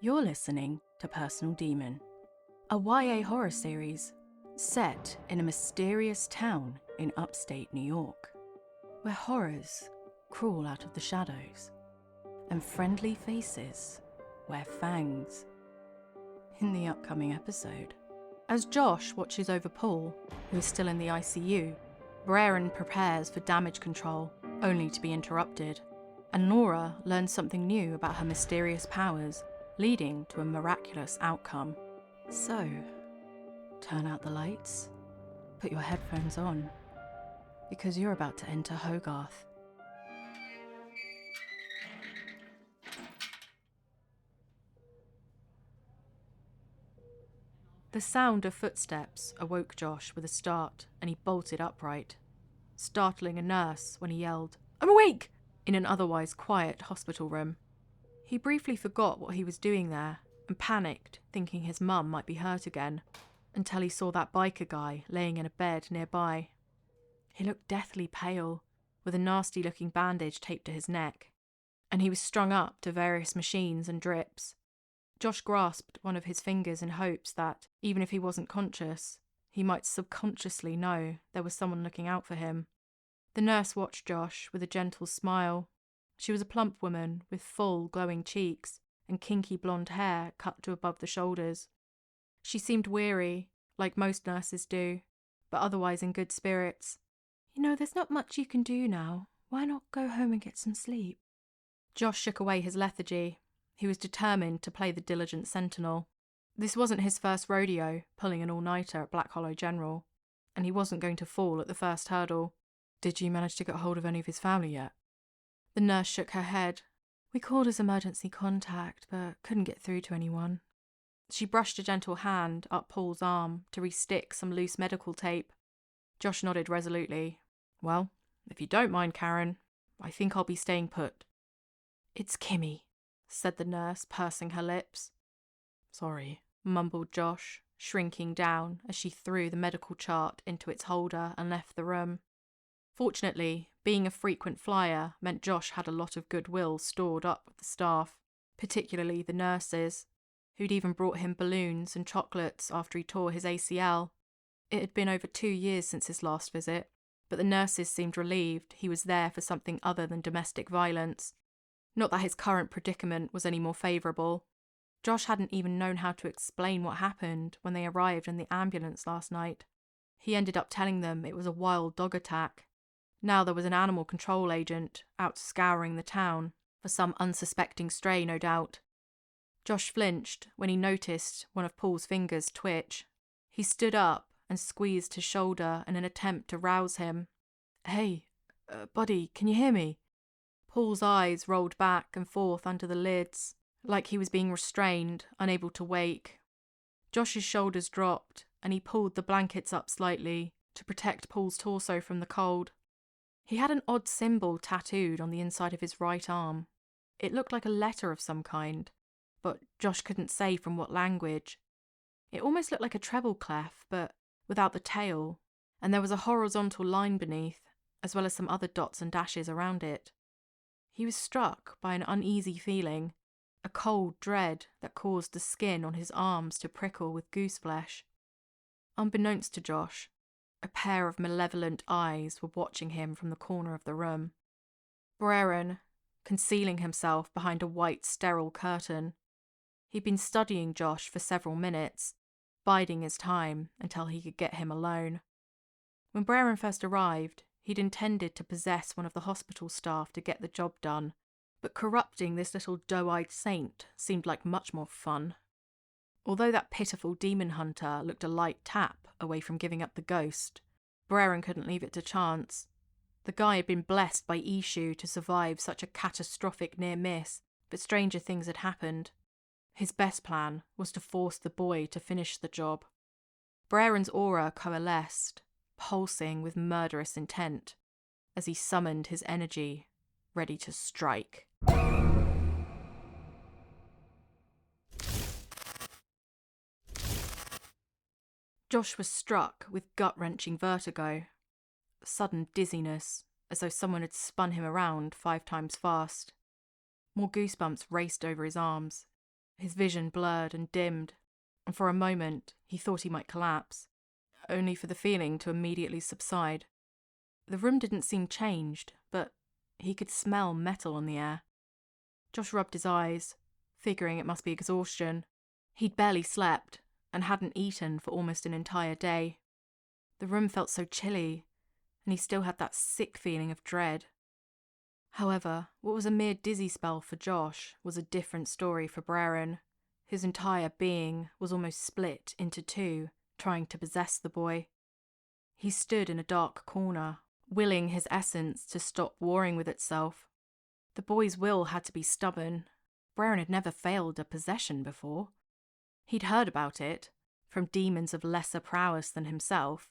You're listening to Personal Demon, a YA horror series set in a mysterious town in upstate New York, where horrors crawl out of the shadows and friendly faces wear fangs. In the upcoming episode, as Josh watches over Paul, who is still in the ICU, Braran prepares for damage control, only to be interrupted, and Norah learns something new about her mysterious powers, leading to a miraculous outcome. So, turn out the lights, put your headphones on, because you're about to enter Hogarth. The sound of footsteps awoke Josh with a start, and he bolted upright, startling a nurse when he yelled, "I'm awake!" in an otherwise quiet hospital room. He briefly forgot what he was doing there and panicked, thinking his mum might be hurt again, until he saw that biker guy laying in a bed nearby. He looked deathly pale, with a nasty-looking bandage taped to his neck, and he was strung up to various machines and drips. Josh grasped one of his fingers in hopes that, even if he wasn't conscious, he might subconsciously know there was someone looking out for him. The nurse watched Josh with a gentle smile. She was a plump woman with full, glowing cheeks and kinky blonde hair cut to above the shoulders. She seemed weary, like most nurses do, but otherwise in good spirits. "You know, there's not much you can do now. Why not go home and get some sleep?" Josh shook away his lethargy. He was determined to play the diligent sentinel. This wasn't his first rodeo, pulling an all-nighter at Black Hollow General, and he wasn't going to fall at the first hurdle. "Did you manage to get hold of any of his family yet?" The nurse shook her head. "We called as emergency contact, but couldn't get through to anyone." She brushed a gentle hand up Paul's arm to re-stick some loose medical tape. Josh nodded resolutely. "Well, if you don't mind, Karen, I think I'll be staying put." "It's Kimmy," said the nurse, pursing her lips. "Sorry," mumbled Josh, shrinking down as she threw the medical chart into its holder and left the room. Fortunately, being a frequent flyer meant Josh had a lot of goodwill stored up with the staff, particularly the nurses, who'd even brought him balloons and chocolates after he tore his ACL. It had been over 2 years since his last visit, but the nurses seemed relieved he was there for something other than domestic violence. Not that his current predicament was any more favourable. Josh hadn't even known how to explain what happened when they arrived in the ambulance last night. He ended up telling them it was a wild dog attack. Now there was an animal control agent out scouring the town, for some unsuspecting stray, no doubt. Josh flinched when he noticed one of Paul's fingers twitch. He stood up and squeezed his shoulder in an attempt to rouse him. "Hey, buddy, can you hear me?" Paul's eyes rolled back and forth under the lids, like he was being restrained, unable to wake. Josh's shoulders dropped, and he pulled the blankets up slightly to protect Paul's torso from the cold. He had an odd symbol tattooed on the inside of his right arm. It looked like a letter of some kind, but Josh couldn't say from what language. It almost looked like a treble clef, but without the tail, and there was a horizontal line beneath, as well as some other dots and dashes around it. He was struck by an uneasy feeling, a cold dread that caused the skin on his arms to prickle with goose flesh. Unbeknownst to Josh, a pair of malevolent eyes were watching him from the corner of the room. Braran, concealing himself behind a white, sterile curtain. He'd been studying Josh for several minutes, biding his time until he could get him alone. When Braran first arrived, he'd intended to possess one of the hospital staff to get the job done, but corrupting this little doe-eyed saint seemed like much more fun. Although that pitiful demon hunter looked a light tap away from giving up the ghost, Braran couldn't leave it to chance. The guy had been blessed by Ishu to survive such a catastrophic near-miss, but stranger things had happened. His best plan was to force the boy to finish the job. Braran's aura coalesced, pulsing with murderous intent, as he summoned his energy, ready to strike. Josh was struck with gut-wrenching vertigo, sudden dizziness, as though someone had spun him around 5 times fast. More goosebumps raced over his arms. His vision blurred and dimmed, and for a moment he thought he might collapse, only for the feeling to immediately subside. The room didn't seem changed, but he could smell metal on the air. Josh rubbed his eyes, figuring it must be exhaustion. He'd barely slept, and hadn't eaten for almost an entire day. The room felt so chilly, and he still had that sick feeling of dread. However, what was a mere dizzy spell for Josh was a different story for Braran. His entire being was almost split into two, trying to possess the boy. He stood in a dark corner, willing his essence to stop warring with itself. The boy's will had to be stubborn. Braran had never failed a possession before. He'd heard about it, from demons of lesser prowess than himself.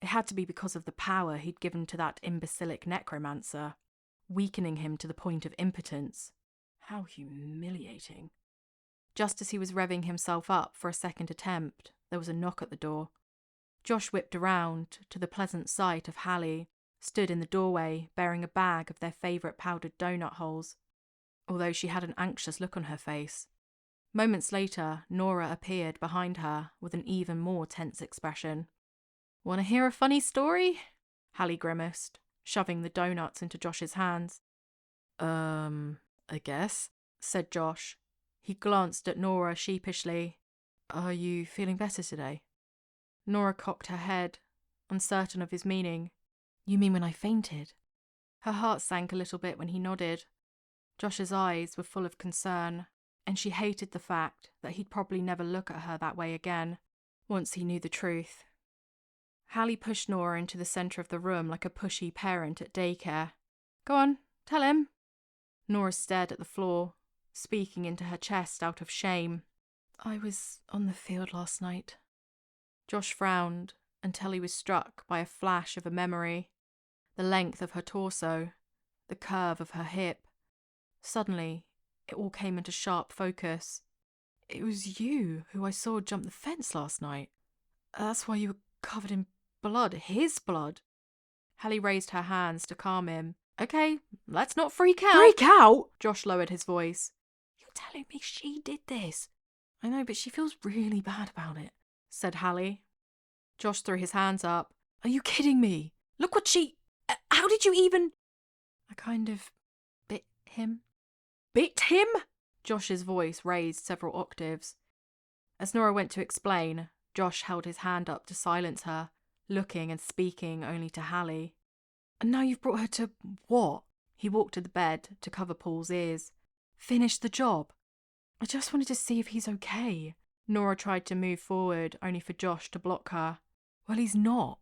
It had to be because of the power he'd given to that imbecilic necromancer, weakening him to the point of impotence. How humiliating. Just as he was revving himself up for a second attempt, there was a knock at the door. Josh whipped around to the pleasant sight of Halle, stood in the doorway bearing a bag of their favourite powdered donut holes, although she had an anxious look on her face. Moments later, Norah appeared behind her with an even more tense expression. "Want to hear a funny story?" Halle grimaced, shoving the donuts into Josh's hands. I guess, said Josh. He glanced at Norah sheepishly. "Are you feeling better today?" Norah cocked her head, uncertain of his meaning. "You mean when I fainted?" Her heart sank a little bit when he nodded. Josh's eyes were full of concern, and she hated the fact that he'd probably never look at her that way again, once he knew the truth. Halle pushed Norah into the centre of the room like a pushy parent at daycare. "Go on, tell him." Norah stared at the floor, speaking into her chest out of shame. "I was on the field last night." Josh frowned until he was struck by a flash of a memory. The length of her torso, the curve of her hip. Suddenly, it all came into sharp focus. "It was you who I saw jump the fence last night. That's why you were covered in blood, his blood." Halle raised her hands to calm him. "Okay, let's not freak out." "Freak out?" Josh lowered his voice. "You're telling me she did this?" "I know, but she feels really bad about it," said Halle. Josh threw his hands up. "Are you kidding me? Look what she... How did you even..." "I kind of bit him." "Bit him?" Josh's voice raised several octaves. As Norah went to explain, Josh held his hand up to silence her, looking and speaking only to Halle. "And now you've brought her to what?" He walked to the bed to cover Paul's ears. "Finish the job." "I just wanted to see if he's okay." Norah tried to move forward, only for Josh to block her. "Well, he's not."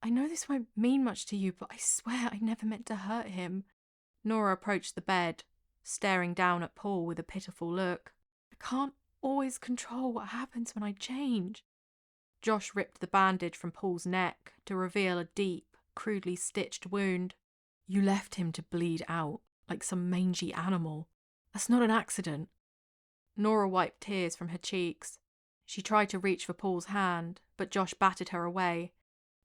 "I know this won't mean much to you, but I swear I never meant to hurt him." Norah approached the bed, staring down at Paul with a pitiful look. "I can't always control what happens when I change." Josh ripped the bandage from Paul's neck to reveal a deep, crudely stitched wound. "You left him to bleed out, like some mangy animal. That's not an accident." Norah wiped tears from her cheeks. She tried to reach for Paul's hand, but Josh batted her away.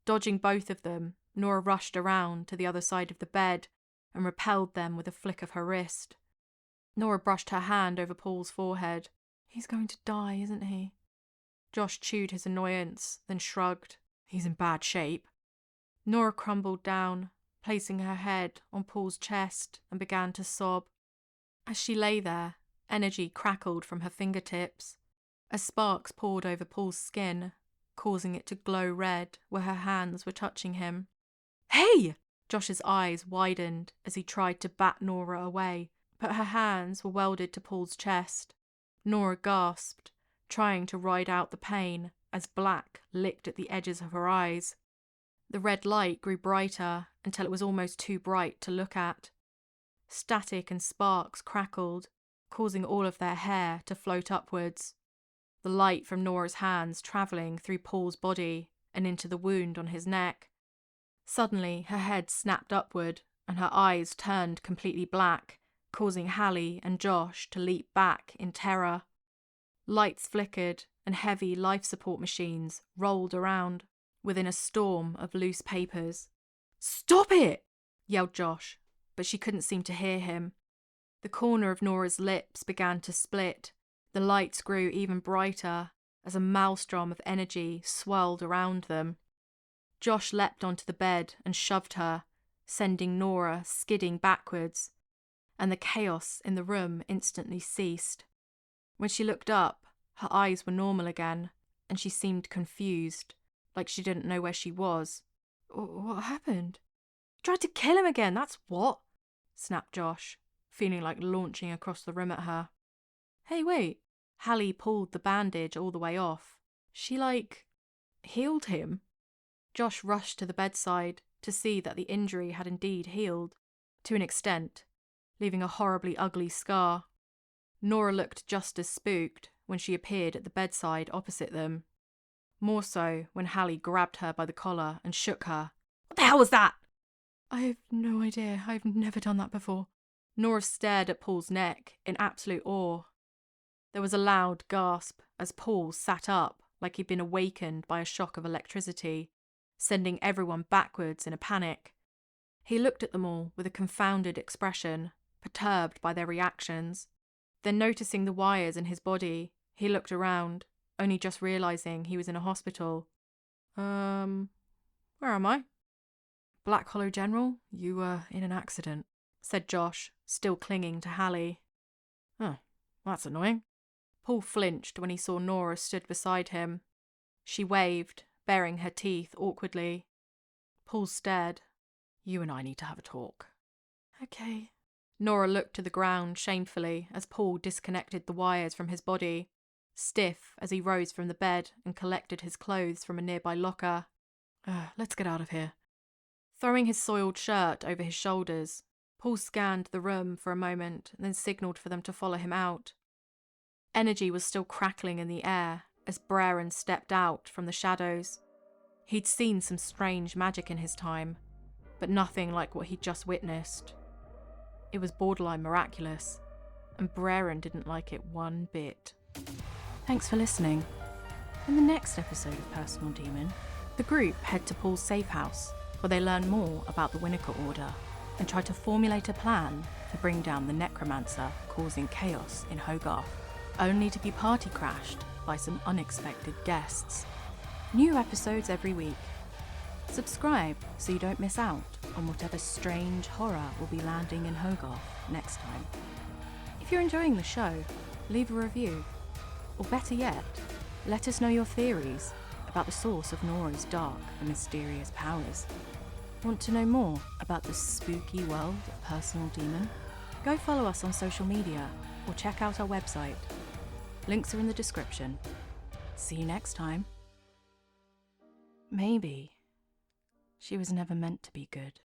Dodging both of them, Norah rushed around to the other side of the bed and repelled them with a flick of her wrist. Norah brushed her hand over Paul's forehead. "He's going to die, isn't he?" Josh chewed his annoyance, then shrugged. "He's in bad shape." Norah crumbled down, placing her head on Paul's chest, and began to sob. As she lay there, energy crackled from her fingertips. As sparks poured over Paul's skin, causing it to glow red where her hands were touching him. "Hey!" Josh's eyes widened as he tried to bat Norah away, but her hands were welded to Paul's chest. Norah gasped, trying to ride out the pain as black licked at the edges of her eyes. The red light grew brighter until it was almost too bright to look at. Static and sparks crackled, causing all of their hair to float upwards. The light from Norah's hands travelling through Paul's body and into the wound on his neck. Suddenly, her head snapped upward and her eyes turned completely black, causing Halle and Josh to leap back in terror. Lights flickered and heavy life support machines rolled around within a storm of loose papers. "Stop it!" yelled Josh, but she couldn't seem to hear him. The corner of Norah's lips began to split, The lights grew even brighter as a maelstrom of energy swirled around them. Josh leapt onto the bed and shoved her, sending Norah skidding backwards, and the chaos in the room instantly ceased. When she looked up, her eyes were normal again, and she seemed confused, like she didn't know where she was. What happened? Tried to kill him again, that's what, snapped Josh, feeling like launching across the room at her. Hey, wait. Halle pulled the bandage all the way off. She, healed him? Josh rushed to the bedside to see that the injury had indeed healed, to an extent, leaving a horribly ugly scar. Norah looked just as spooked when she appeared at the bedside opposite them. More so when Halle grabbed her by the collar and shook her. What the hell was that? I have no idea. I've never done that before. Norah stared at Paul's neck in absolute awe. There was a loud gasp as Paul sat up like he'd been awakened by a shock of electricity, sending everyone backwards in a panic. He looked at them all with a confounded expression, perturbed by their reactions. Then, noticing the wires in his body, he looked around, only just realising he was in a hospital. Where am I? Black Hollow General, you were in an accident, said Josh, still clinging to Halle. Oh, that's annoying. Paul flinched when he saw Norah stood beside him. She waved, baring her teeth awkwardly. Paul stared. You and I need to have a talk. Okay. Norah looked to the ground shamefully as Paul disconnected the wires from his body, stiff as he rose from the bed and collected his clothes from a nearby locker. Let's get out of here. Throwing his soiled shirt over his shoulders, Paul scanned the room for a moment and then signalled for them to follow him out. Energy was still crackling in the air as Braran stepped out from the shadows. He'd seen some strange magic in his time, but nothing like what he'd just witnessed. It was borderline miraculous, and Braran didn't like it one bit. Thanks for listening. In the next episode of Personal Demon, the group head to Paul's safe house, where they learn more about the Winnaker Order and try to formulate a plan to bring down the necromancer causing chaos in Hogarth, only to be party crashed by some unexpected guests. New episodes every week. Subscribe so you don't miss out on whatever strange horror will be landing in Hogarth next time. If you're enjoying the show, leave a review. Or better yet, let us know your theories about the source of Norah's dark and mysterious powers. Want to know more about the spooky world of Personal Demon? Go follow us on social media or check out our website. Links are in the description. See you next time. Maybe she was never meant to be good.